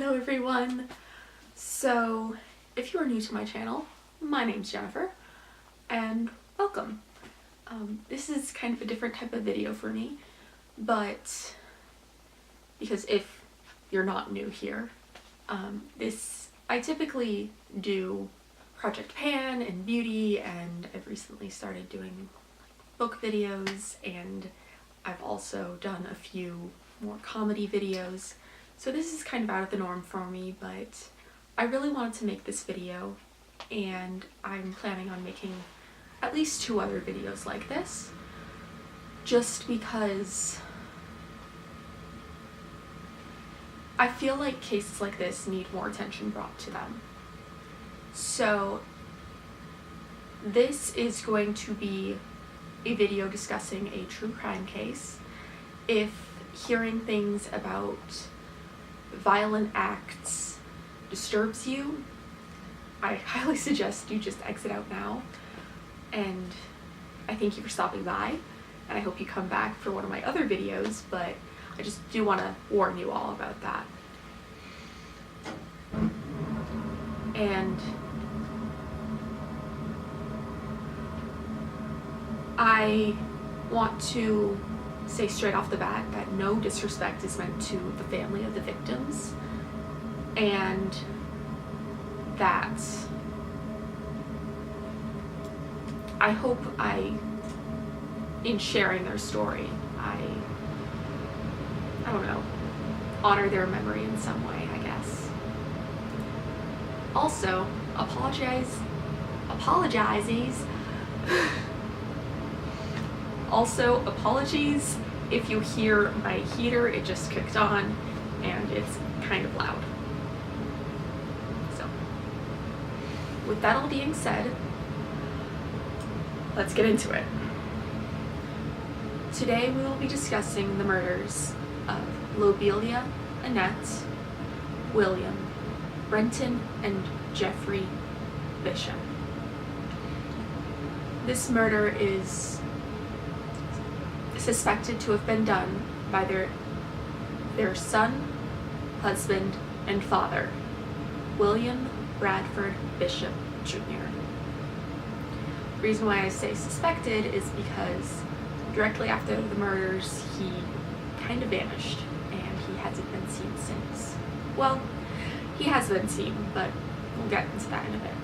Hello everyone! So, if you are new to my channel, my name's Jennifer, and welcome. This is kind of a different type of video for me, but because if you're not new here, I typically do Project Pan and beauty, and I've recently started doing book videos, and I've also done a few more comedy videos. So this is kind of out of the norm for me, but I really wanted to make this video, and I'm planning on making at least 2 other videos like this, just because I feel like cases like this need more attention brought to them. So this is going to be a video discussing a true crime case. If hearing things about violent acts disturbs you, I highly suggest you just exit out now, and I thank you for stopping by, and I hope you come back for one of my other videos, but I just do want to warn you all about that. And I want to say straight off the bat that no disrespect is meant to the family of the victims, and that I hope in sharing their story, I don't know, honor their memory in some way, I guess. Also, apologies Also, apologies if you hear my heater, it just kicked on and it's kind of loud. So, with that all being said, let's get into it. Today we will be discussing the murders of Lobelia, Annette, William, Brenton, and Geoffrey Bishop. This murder is suspected to have been done by their son, husband, and father, William Bradford Bishop Jr. The reason why I say suspected is because directly after the murders, he kind of vanished, and he hasn't been seen since. Well, he has been seen, but we'll get into that in a bit.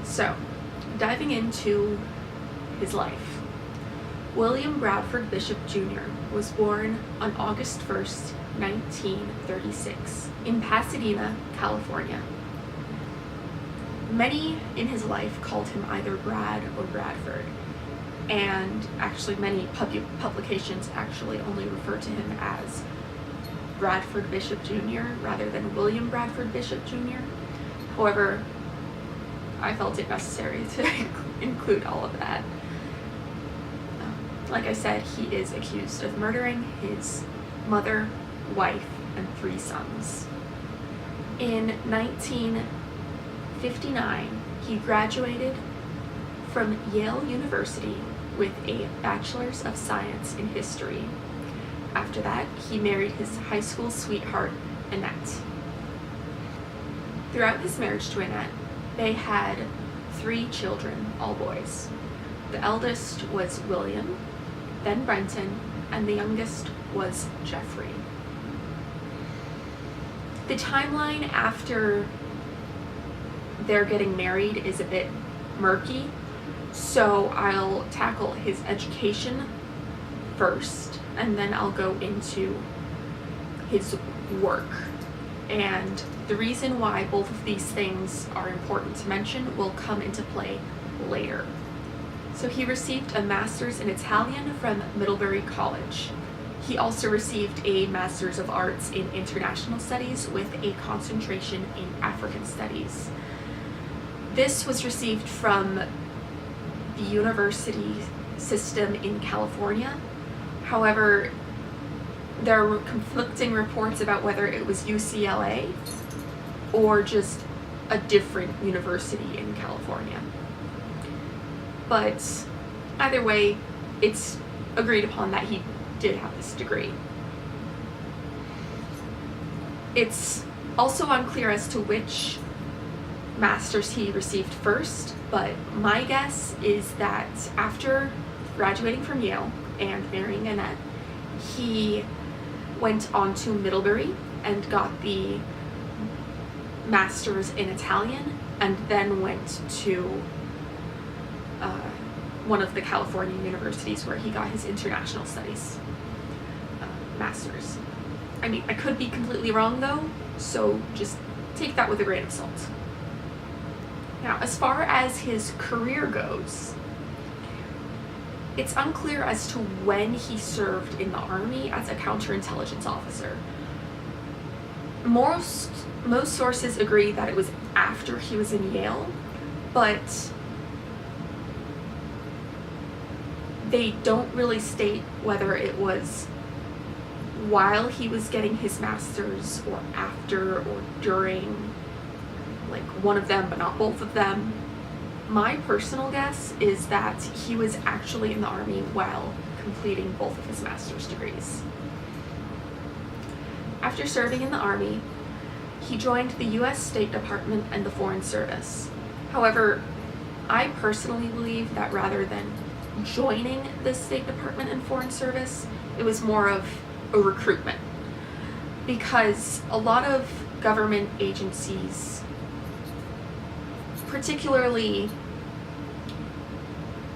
So, diving into his life. William Bradford Bishop Jr. was born on August 1st, 1936, in Pasadena, California. Many in his life called him either Brad or Bradford, and actually many publications actually only refer to him as Bradford Bishop Jr. rather than William Bradford Bishop Jr. However, I felt it necessary to include all of that. Like I said, he is accused of murdering his mother, wife, and 3 sons. In 1959, he graduated from Yale University with a Bachelor's of Science in History. After that, he married his high school sweetheart, Annette. Throughout his marriage to Annette, they had 3 children, all boys. The eldest was William, then Brenton, and the youngest was Geoffrey. The timeline after they're getting married is a bit murky, so I'll tackle his education first, and then I'll go into his work. And the reason why both of these things are important to mention will come into play later. So he received a master's in Italian from Middlebury College. He also received a Master's of Arts in International Studies with a concentration in African Studies. This was received from the university system in California. However, there were conflicting reports about whether it was UCLA or just a different university in California. But either way, it's agreed upon that he did have this degree. It's also unclear as to which masters he received first, but my guess is that after graduating from Yale and marrying Annette, he went on to Middlebury and got the master's in Italian, and then went to one of the California universities where he got his international studies master's. I mean, I could be completely wrong though, so just take that with a grain of salt. Now, as far as his career goes, it's unclear as to when he served in the Army as a counterintelligence officer. Most sources agree that it was after he was in Yale, but they don't really state whether it was while he was getting his master's or after or during, like one of them but not both of them. My personal guess is that he was actually in the Army while completing both of his master's degrees. After serving in the Army, he joined the U.S. State Department and the Foreign Service. However, I personally believe that rather than joining the State Department and Foreign Service, it was more of a recruitment. Because a lot of government agencies, particularly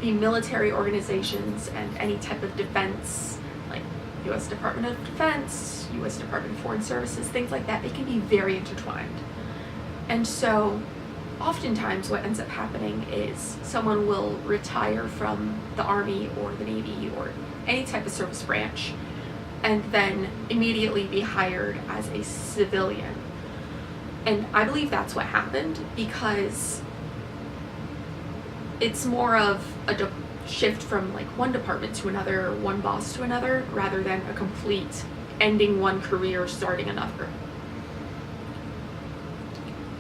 the military organizations and any type of defense, like U.S. Department of Defense, U.S. Department of Foreign Services, things like that, they can be very intertwined. And so oftentimes what ends up happening is someone will retire from the Army or the Navy or any type of service branch and then immediately be hired as a civilian. And I believe that's what happened, because it's more of a shift from like one department to another or one boss to another, rather than a complete ending one career, starting another.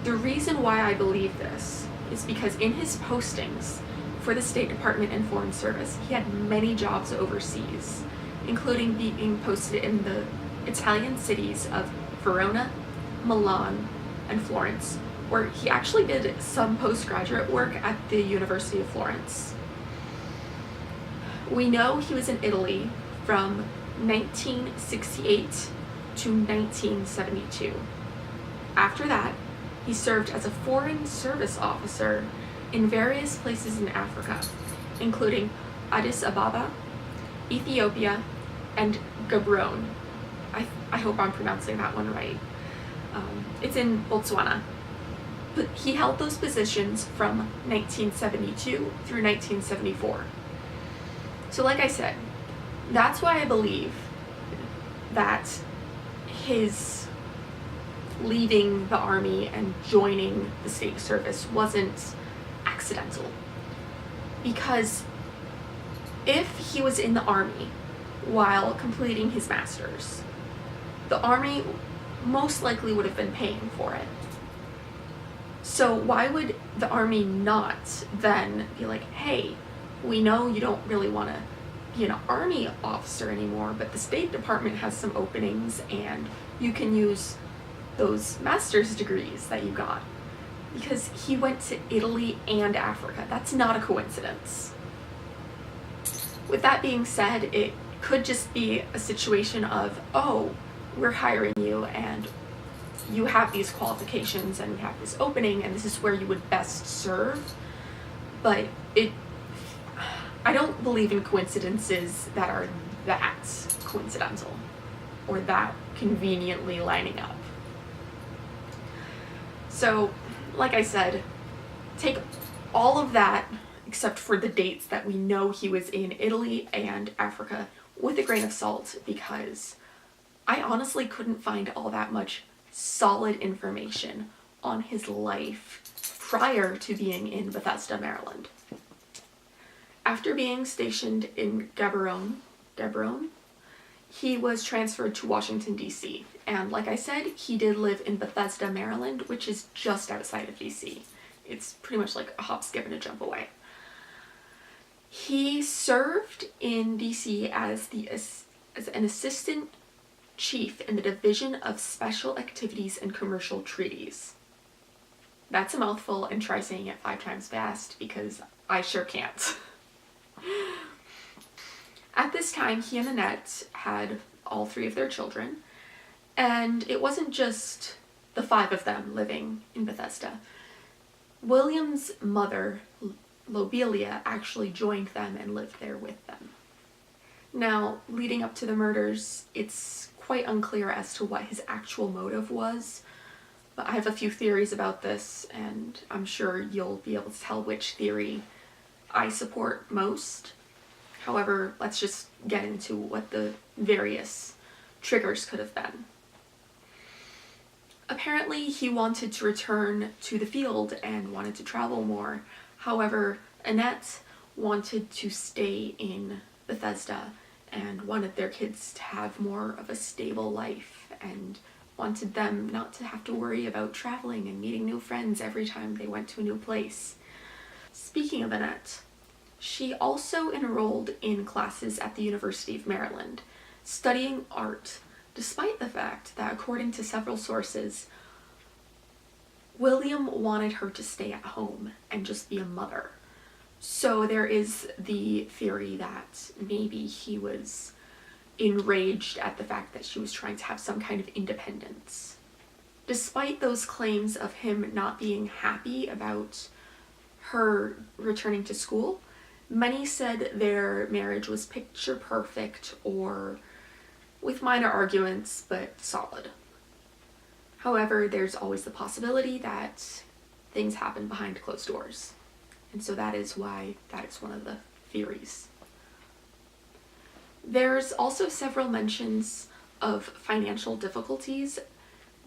The reason why I believe this is because in his postings for the State Department and Foreign Service, he had many jobs overseas, including being posted in the Italian cities of Verona, Milan, and Florence, where he actually did some postgraduate work at the University of Florence. We know he was in Italy from 1968 to 1972. After that, he served as a foreign service officer in various places in Africa, including Addis Ababa, Ethiopia, and Gaborone. I hope I'm pronouncing that one right. It's in Botswana. But he held those positions from 1972 through 1974. So like I said, that's why I believe that his leaving the Army and joining the state service wasn't accidental. Because if he was in the Army while completing his master's, the Army most likely would have been paying for it. So why would the Army not then be like, hey, we know you don't really want to be an Army officer anymore, but the State Department has some openings and you can use those master's degrees that you got. Because he went to Italy and Africa. That's not a coincidence. With that being said, it could just be a situation of, oh, we're hiring you and you have these qualifications and we have this opening and this is where you would best serve. But I don't believe in coincidences that are that coincidental or that conveniently lining up. So, like I said, take all of that, except for the dates that we know he was in Italy and Africa, with a grain of salt, because I honestly couldn't find all that much solid information on his life prior to being in Bethesda, Maryland. After being stationed in Gaborone, he was transferred to Washington, D.C. And like I said, he did live in Bethesda, Maryland, which is just outside of D.C. It's pretty much like a hop, skip, and a jump away. He served in D.C. as an assistant chief in the Division of Special Activities and Commercial Treaties. That's a mouthful, and try saying it 5 times fast because I sure can't. At this time, he and Annette had all 3 of their children, and it wasn't just the 5 of them living in Bethesda. William's mother, Lobelia, actually joined them and lived there with them. Now, leading up to the murders, it's quite unclear as to what his actual motive was, but I have a few theories about this, and I'm sure you'll be able to tell which theory I support most. However, let's just get into what the various triggers could have been. Apparently, he wanted to return to the field and wanted to travel more. However, Annette wanted to stay in Bethesda and wanted their kids to have more of a stable life and wanted them not to have to worry about traveling and meeting new friends every time they went to a new place. Speaking of Annette, she also enrolled in classes at the University of Maryland, studying art, despite the fact that, according to several sources, William wanted her to stay at home and just be a mother. So there is the theory that maybe he was enraged at the fact that she was trying to have some kind of independence. Despite those claims of him not being happy about her returning to school, many said their marriage was picture perfect or with minor arguments, but solid. However, there's always the possibility that things happen behind closed doors. And so that is why that is one of the theories. There's also several mentions of financial difficulties,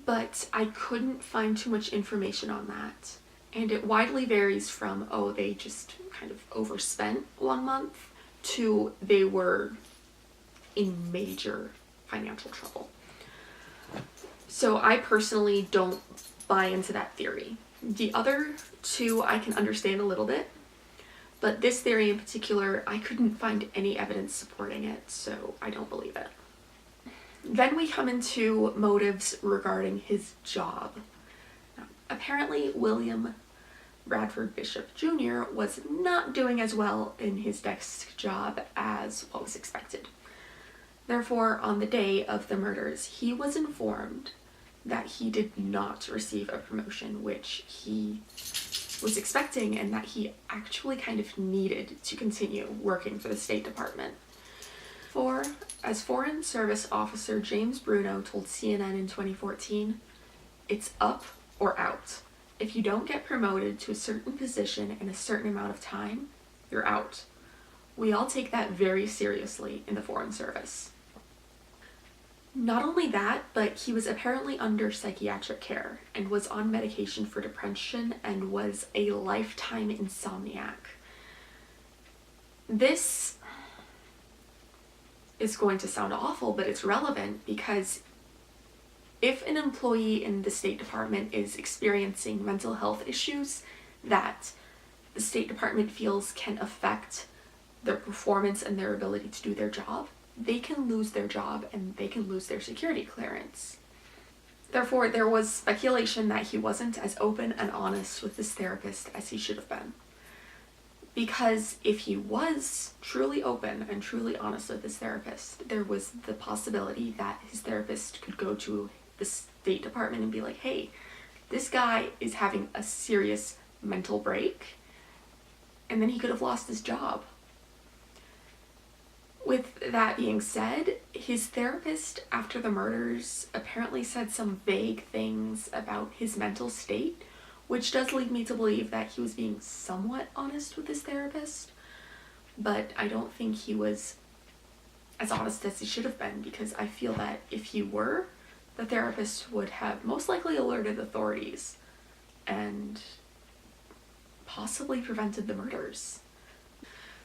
but I couldn't find too much information on that. And it widely varies from, oh, they just kind of overspent 1 month, to they were in major financial trouble. So I personally don't buy into that theory. The other 2 I can understand a little bit, but this theory in particular, I couldn't find any evidence supporting it, so I don't believe it. Then we come into motives regarding his job. Now, apparently, William Bradford Bishop Jr. was not doing as well in his desk job as what was expected. Therefore, on the day of the murders, he was informed that he did not receive a promotion, which he was expecting, and that he actually kind of needed to continue working for the State Department. As Foreign Service Officer James Bruno told CNN in 2014, "It's up or out. If you don't get promoted to a certain position in a certain amount of time, you're out. We all take that very seriously in the Foreign Service." Not only that, but he was apparently under psychiatric care and was on medication for depression and was a lifetime insomniac. This is going to sound awful, but it's relevant because if an employee in the State Department is experiencing mental health issues that the State Department feels can affect their performance and their ability to do their job, they can lose their job and they can lose their security clearance. Therefore, there was speculation that he wasn't as open and honest with his therapist as he should have been. Because if he was truly open and truly honest with his therapist, there was the possibility that his therapist could go to the State Department and be like, "Hey, this guy is having a serious mental break," and then he could have lost his job. With that being said, his therapist after the murders apparently said some vague things about his mental state, which does lead me to believe that he was being somewhat honest with his therapist, but I don't think he was as honest as he should have been, because I feel that if he were, the therapist would have most likely alerted authorities and possibly prevented the murders.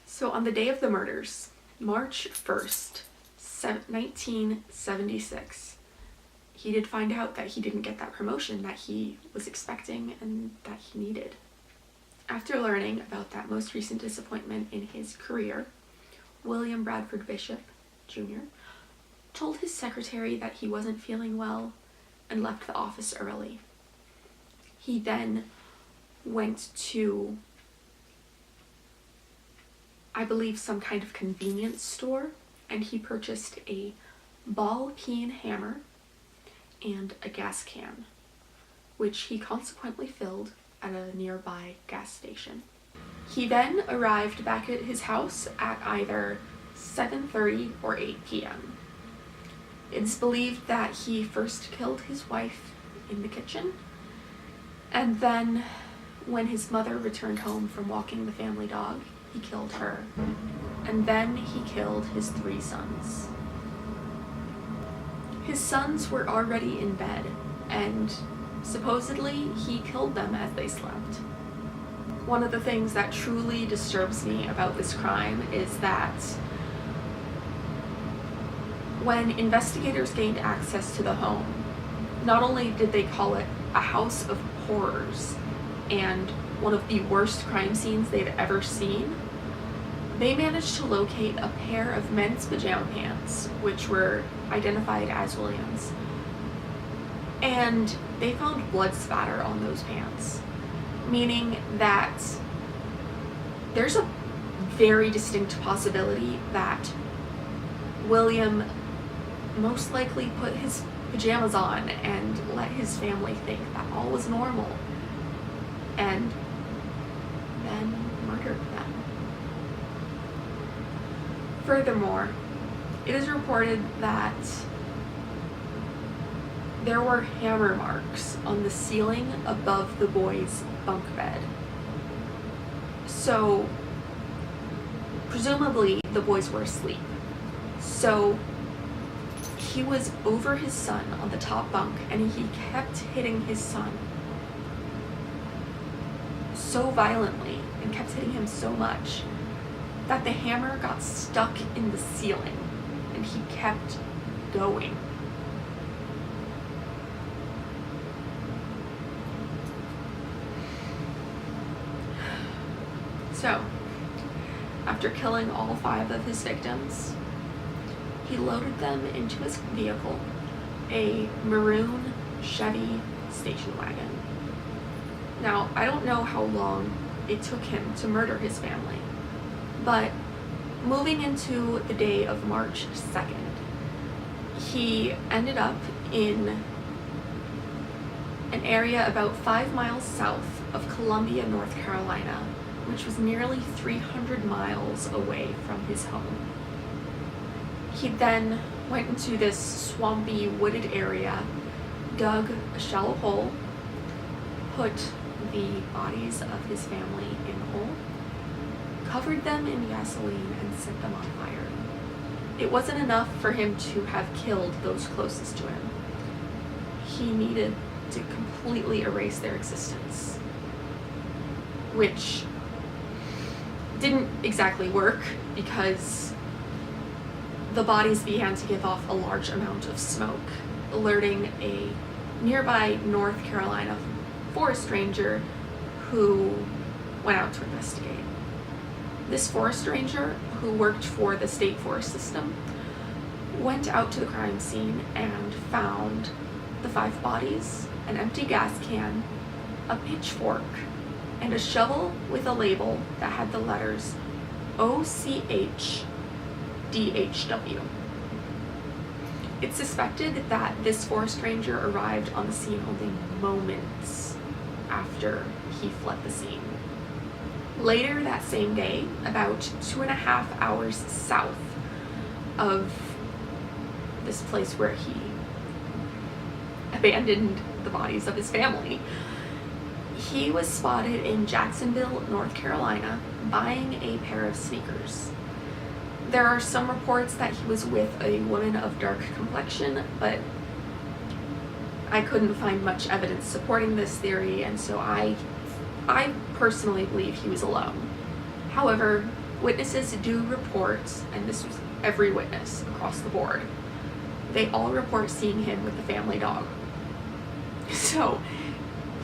So on the day of the murders, March 1st, 1976, he did find out that he didn't get that promotion that he was expecting and that he needed. After learning about that most recent disappointment in his career, William Bradford Bishop Jr. told his secretary that he wasn't feeling well, and left the office early. He then went to, I believe, some kind of convenience store, and he purchased a ball-peen hammer and a gas can, which he consequently filled at a nearby gas station. He then arrived back at his house at either 7:30 or 8 p.m. It's believed that he first killed his wife in the kitchen, and then when his mother returned home from walking the family dog, he killed her, and then he killed his 3 sons. His sons were already in bed, and supposedly he killed them as they slept. One of the things that truly disturbs me about this crime is that when investigators gained access to the home, not only did they call it a house of horrors and one of the worst crime scenes they'd ever seen, they managed to locate a pair of men's pajama pants, which were identified as William's, and they found blood spatter on those pants, meaning that there's a very distinct possibility that William most likely put his pajamas on and let his family think that all was normal, and then murdered them. Furthermore, it is reported that there were hammer marks on the ceiling above the boys' bunk bed. So, presumably, the boys were asleep. So, he was over his son on the top bunk, and he kept hitting his son so violently and kept hitting him so much that the hammer got stuck in the ceiling, and he kept going. So, after killing all 5 of his victims, he loaded them into his vehicle, a maroon Chevy station wagon. Now, I don't know how long it took him to murder his family, but moving into the day of March 2nd, he ended up in an area about 5 miles south of Columbia, North Carolina, which was nearly 300 miles away from his home. He then went into this swampy, wooded area, dug a shallow hole, put the bodies of his family in the hole, covered them in gasoline, and set them on fire. It wasn't enough for him to have killed those closest to him. He needed to completely erase their existence, which didn't exactly work because the bodies began to give off a large amount of smoke, alerting a nearby North Carolina forest ranger who went out to investigate. This forest ranger, who worked for the state forest system, went out to the crime scene and found the 5 bodies, an empty gas can, a pitchfork, and a shovel with a label that had the letters OCH DHW. It's suspected that this forest ranger arrived on the scene only moments after he fled the scene. Later that same day, about 2.5 hours south of this place where he abandoned the bodies of his family, he was spotted in Jacksonville, North Carolina, buying a pair of sneakers. There are some reports that he was with a woman of dark complexion, but I couldn't find much evidence supporting this theory, and so I personally believe he was alone. However, witnesses do report, and this was every witness across the board, they all report seeing him with the family dog. So,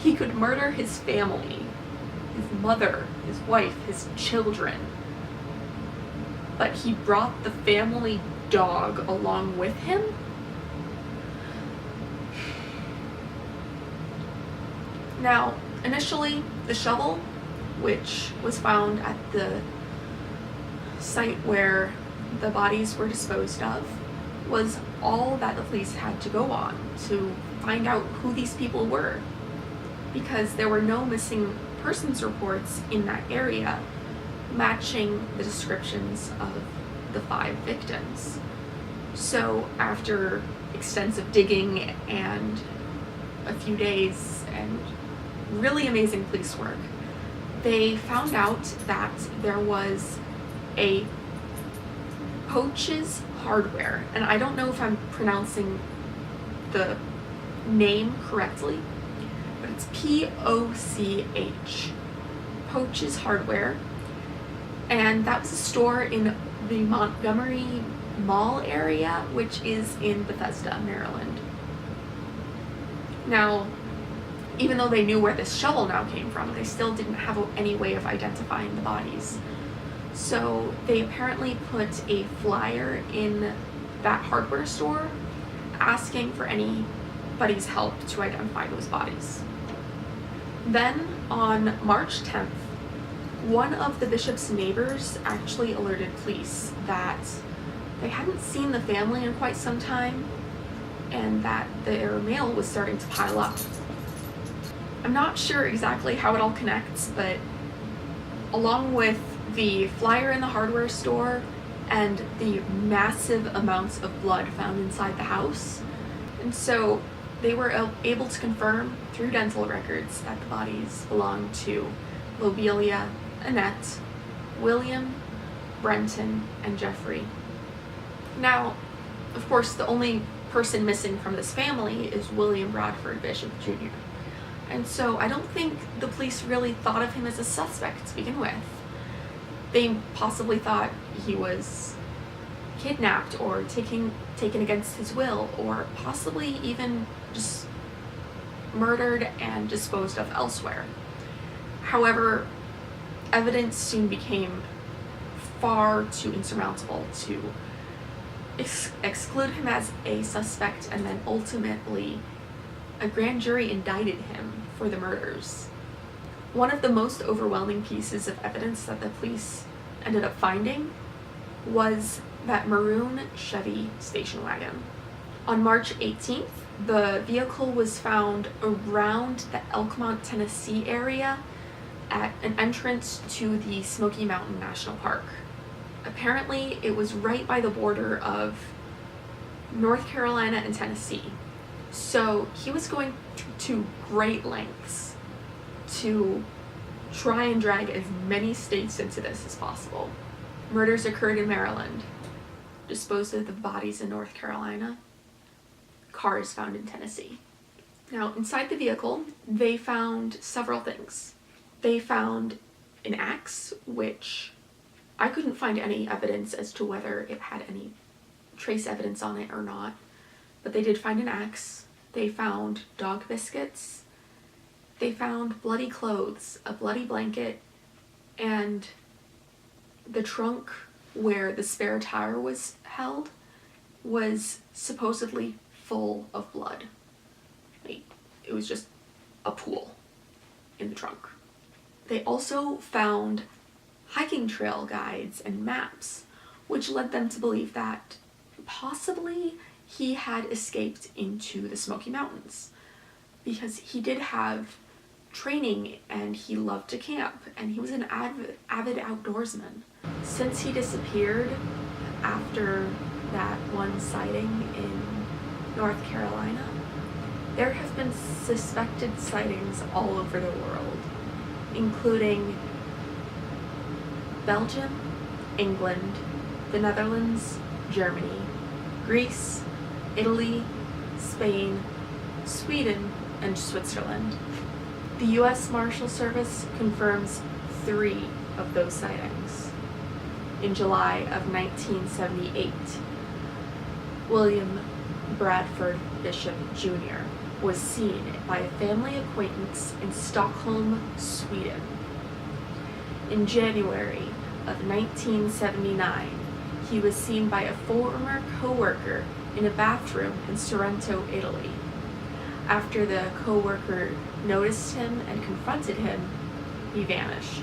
he could murder his family, his mother, his wife, his children, but he brought the family dog along with him. Now, initially, the shovel, which was found at the site where the bodies were disposed of, was all that the police had to go on to find out who these people were, because there were no missing persons reports in that area matching the descriptions of the 5 victims. So after extensive digging and a few days and really amazing police work, they found out that there was a Poach's Hardware, and I don't know if I'm pronouncing the name correctly, but it's P-O-C-H, Poach's Hardware, and that was a store in the Montgomery Mall area, which is in Bethesda, Maryland. Now, even though they knew where this shovel now came from, they still didn't have any way of identifying the bodies. So they apparently put a flyer in that hardware store asking for anybody's help to identify those bodies. Then on March 10th, one of the bishop's neighbors actually alerted police that they hadn't seen the family in quite some time and that their mail was starting to pile up. I'm not sure exactly how it all connects, but along with the flyer in the hardware store and the massive amounts of blood found inside the house, and so they were able to confirm through dental records that the bodies belonged to Lobelia, Annette, William, Brenton, and Geoffrey. Now, of course, the only person missing from this family is William Bradford Bishop Jr. And so I don't think the police really thought of him as a suspect to begin with. They possibly thought he was kidnapped or taken against his will, or possibly even just murdered and disposed of elsewhere. However, evidence soon became far too insurmountable to exclude him as a suspect, and then ultimately a grand jury indicted him for the murders. One of the most overwhelming pieces of evidence that the police ended up finding was that maroon Chevy station wagon. On March 18th, the vehicle was found around the Elkmont, Tennessee area at an entrance to the Smoky Mountain National Park. Apparently, it was right by the border of North Carolina and Tennessee. So he was going to great lengths to try and drag as many states into this as possible. Murders occurred in Maryland, disposed of the bodies in North Carolina, cars found in Tennessee. Now, inside the vehicle, they found several things. They found an axe, which I couldn't find any evidence as to whether it had any trace evidence on it or not, but they did find an axe. They found dog biscuits. They found bloody clothes, a bloody blanket, and the trunk where the spare tire was held was supposedly full of blood. Like, it was just a pool in the trunk. They also found hiking trail guides and maps, which led them to believe that possibly he had escaped into the Smoky Mountains, because he did have training and he loved to camp and he was an avid outdoorsman. Since he disappeared after that one sighting in North Carolina, there have been suspected sightings all over the world, including Belgium, England, the Netherlands, Germany, Greece, Italy, Spain, Sweden, and Switzerland. The U.S. Marshal Service confirms 3 of those sightings. In July of 1978, William Bradford Bishop Jr. was seen by a family acquaintance in Stockholm, Sweden. In January of 1979, he was seen by a former co-worker in a bathroom in Sorrento, Italy. After the co-worker noticed him and confronted him, he vanished.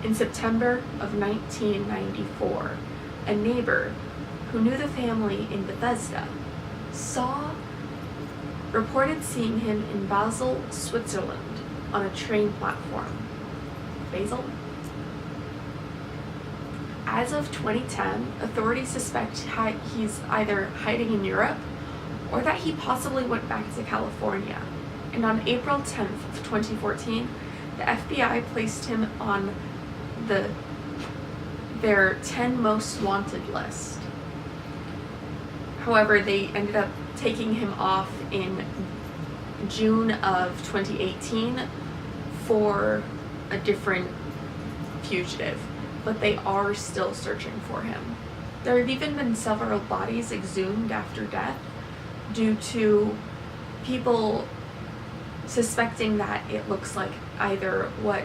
In September of 1994, a neighbor who knew the family in Bethesda reported seeing him in Basel, Switzerland, on a train platform. Basel? As of 2010, authorities suspect he's either hiding in Europe or that he possibly went back to California. And on April 10th of 2014, the FBI placed him on their 10 most wanted list. However, they ended up taking him off in June of 2018 for a different fugitive, but they are still searching for him. There have even been several bodies exhumed after death due to people suspecting that it looks like either what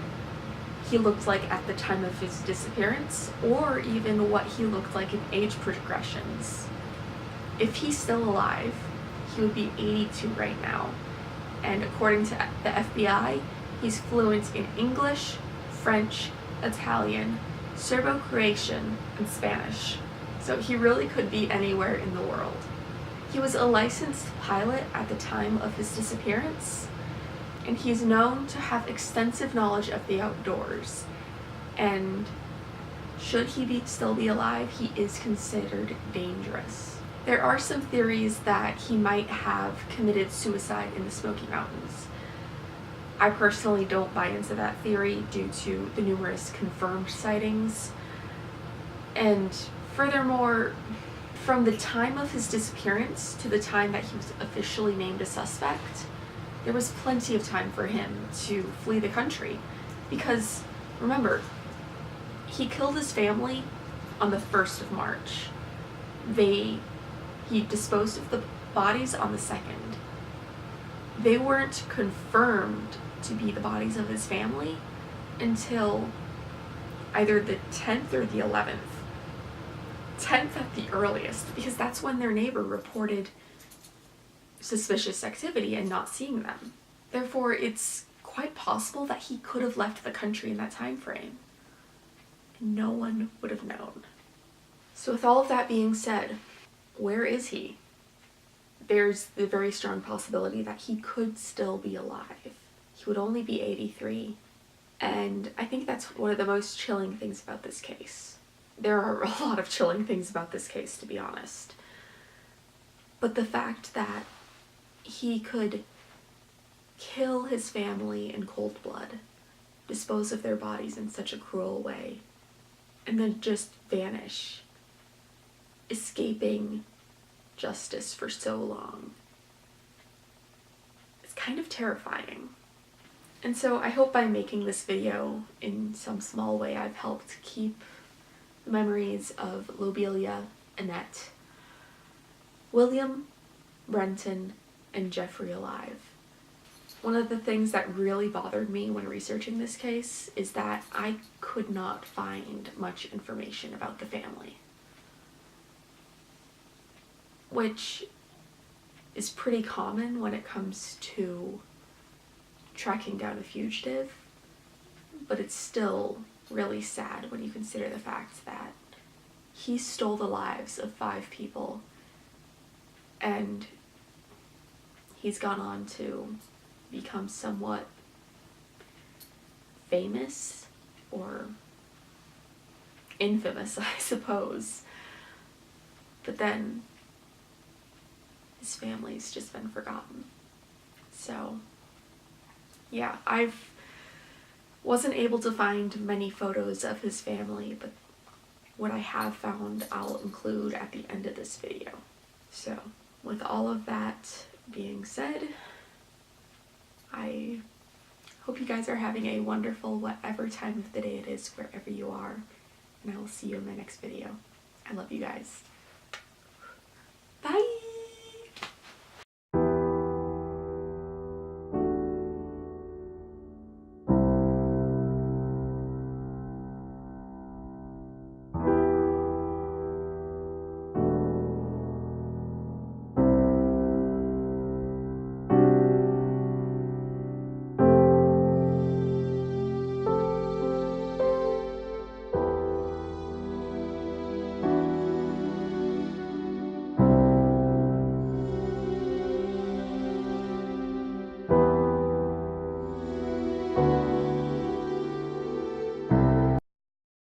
he looked like at the time of his disappearance or even what he looked like in age progressions. If he's still alive, he would be 82 right now. And according to the FBI, he's fluent in English, French, Italian, Serbo-Croatian, and Spanish. So he really could be anywhere in the world. He was a licensed pilot at the time of his disappearance, and he's known to have extensive knowledge of the outdoors. And should he still be alive, he is considered dangerous. There are some theories that he might have committed suicide in the Smoky Mountains. I personally don't buy into that theory due to the numerous confirmed sightings. And furthermore, from the time of his disappearance to the time that he was officially named a suspect, there was plenty of time for him to flee the country. Because, remember, he killed his family on the 1st of March. He disposed of the bodies on the 2nd. They weren't confirmed to be the bodies of his family until either the 10th or the 11th. 10th at the earliest, because that's when their neighbor reported suspicious activity and not seeing them. Therefore, it's quite possible that he could have left the country in that time frame. And no one would have known. So with all of that being said, where is he? There's the very strong possibility that he could still be alive. He would only be 83. And I think that's one of the most chilling things about this case. There are a lot of chilling things about this case, to be honest. But the fact that he could kill his family in cold blood, dispose of their bodies in such a cruel way, and then just vanish, escaping justice for so long, it's kind of terrifying. And so I hope by making this video in some small way I've helped keep the memories of Lobelia, Annette, William, Brenton, and Geoffrey alive. One of the things that really bothered me when researching this case is that I could not find much information about the family, which is pretty common when it comes to tracking down a fugitive, but it's still really sad when you consider the fact that he stole the lives of 5 people and he's gone on to become somewhat famous or infamous, I suppose. But then his family's just been forgotten. So yeah, wasn't able to find many photos of his family, but what I have found I'll include at the end of this video. So with all of that being said, I hope you guys are having a wonderful whatever time of the day it is wherever you are, and I will see you in my next video. I love you guys.